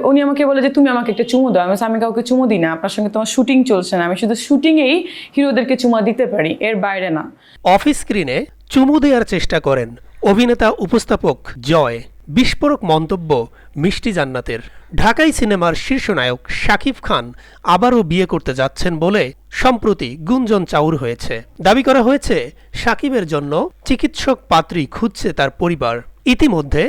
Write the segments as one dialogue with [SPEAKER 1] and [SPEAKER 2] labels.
[SPEAKER 1] উনি আমাকে বলে যে তুমি আমাকে একটা চুমু দাও। আমি কাউকে চুমু দিই না, আপনার সঙ্গে তোমার শুটিং চলছে না, আমি শুধু শুটিংয়েই হিরোদেরকে চুমা দিতে পারি, এর বাইরে না।
[SPEAKER 2] অফিস স্ক্রিনে চুমু দেওয়ার চেষ্টা করেন অভিনেতা উপস্থাপক জয়। বিস্ফোরক মন্তব্য মিষ্টি জান্নাতের। ঢাকাই সিনেমার শীর্ষনায়ক শাকিব খান আবারও বিয়ে করতে যাচ্ছেন বলে সম্প্রতি গুঞ্জন চাউর হয়েছে। দাবি করা হয়েছে শাকিবের জন্য চিকিৎসক পাত্রী খুঁজছে তার পরিবার। ইতিমধ্যে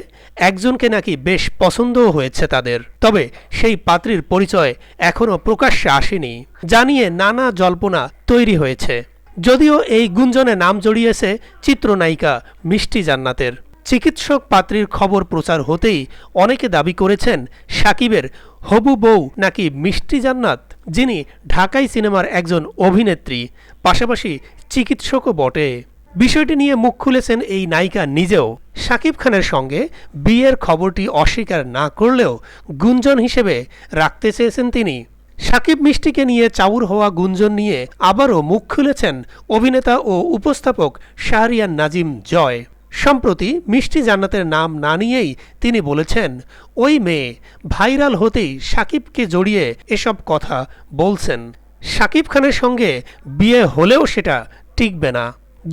[SPEAKER 2] একজনকে নাকি বেশ পছন্দও হয়েছে তাদের, তবে সেই পাত্রীর পরিচয় এখনও প্রকাশ্যে আসেনি জানিয়ে নানা জল্পনা তৈরি হয়েছে। যদিও এই গুঞ্জনে নাম জড়িয়েছে চিত্রনায়িকা মিষ্টি জান্নাতের। চিকিৎসক পাত্রীর খবর প্রচার হতেই অনেকে দাবি করেছেন শাকিবের হবু বউ নাকি মিষ্টি জান্নাত, যিনি ঢাকাই সিনেমার একজন অভিনেত্রী, পাশাপাশি চিকিৎসকও বটে। বিষয়টি নিয়ে মুখ খুলেছেন এই নায়িকা নিজেও। শাকিব খানের সঙ্গে বিয়ের খবরটি অস্বীকার না করলেও গুঞ্জন হিসেবে রাখতে চেয়েছেন তিনি। শাকিব মিষ্টিকে নিয়ে চাউর হওয়া গুঞ্জন নিয়ে আবারও মুখ খুলেছেন অভিনেতা ও উপস্থাপক শাহরিয়ার নাজিম জয়। সম্প্রতি মিষ্টি জান্নাতের নাম না নিয়েই তিনি বলেছেন, ওই মেয়ে ভাইরাল হতেই শাকিবকে জড়িয়ে এসব কথা বলছেন। শাকিব খানের সঙ্গে বিয়ে হলেও সেটা টিকবে না।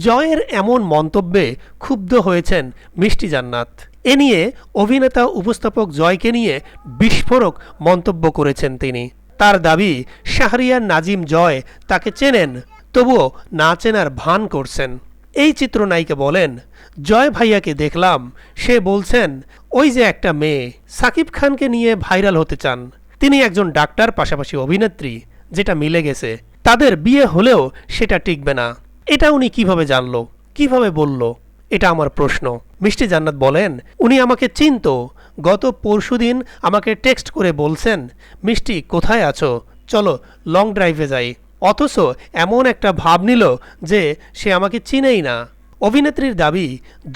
[SPEAKER 2] জয়ের এমন মন্তব্যে ক্ষুব্ধ হয়েছেন মিষ্টি জান্নাত। এ নিয়ে অভিনেতা উপস্থাপক জয়কে নিয়ে বিস্ফোরক মন্তব্য করেছেন তিনি। তার দাবি, শাহরিয়ার নাজিম জয় তাকে চেনেন, তবুও না চেনার ভান করছেন। এই চিত্রনায়িকা বলেন, জয় ভাইয়াকে দেখলাম, সে বলছেন ওই যে একটা মেয়ে শাকিব খানকে নিয়ে ভাইরাল হতে চান। তিনি একজন ডাক্তার, পাশাপাশি অভিনেত্রী, যেটা মিলে গেছে। তাদের বিয়ে হলেও সেটা টিকবে না। এটা উনি কিভাবে জানলো, কিভাবে বলল, এটা আমার প্রশ্ন। মিষ্টি জান্নাত বলেন, উনি আমাকে চিনত। গত পরশুদিন আমাকে টেক্সট করে বলছেন, মিষ্টি কোথায় আছো, চলো লং ড্রাইভে যাই। অথচ এমন একটা ভাব নিল যে সে আমাকে চিনেই না। অভিনেত্রীর দাবি,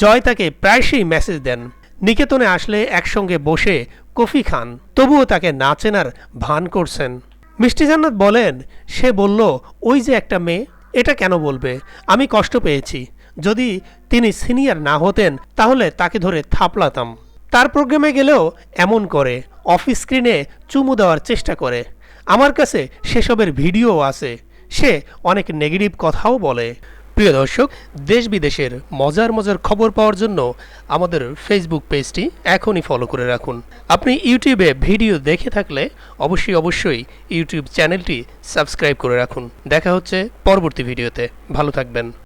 [SPEAKER 2] জয় তাকে প্রায়শই মেসেজ দেন, নিকেতনে আসলে একসঙ্গে বসে কফি খান, তবুও তাকে না চেনার ভান করছেন। মিষ্টি জান্নাত বলেন, সে বলল ওই যে একটা মেয়ে। এটা কেন বলবে? আমি কষ্ট পেয়েছি। যদি তিনি সিনিয়র না হতেন তাহলে তাকে ধরে থাপলাতাম। তার প্রোগ্রামে গেলেও এমন করে, অফিস স্ক্রিনে চুমু দেওয়ার চেষ্টা করে। আমার কাছে সেসবের ভিডিও আছে। সে অনেক নেগেটিভ কথাও বলে। প্রিয় দর্শক, দেশ বিদেশের মজার মজার খবর পাওয়ার জন্য আমাদের ফেসবুক পেজটি এখনই ফলো করে রাখুন। আপনি ইউটিউবে ভিডিও দেখে থাকলে অবশ্যই ইউটিউব চ্যানেলটি সাবস্ক্রাইব করে রাখুন। দেখা হচ্ছে পরবর্তী ভিডিওতে। ভালো থাকবেন।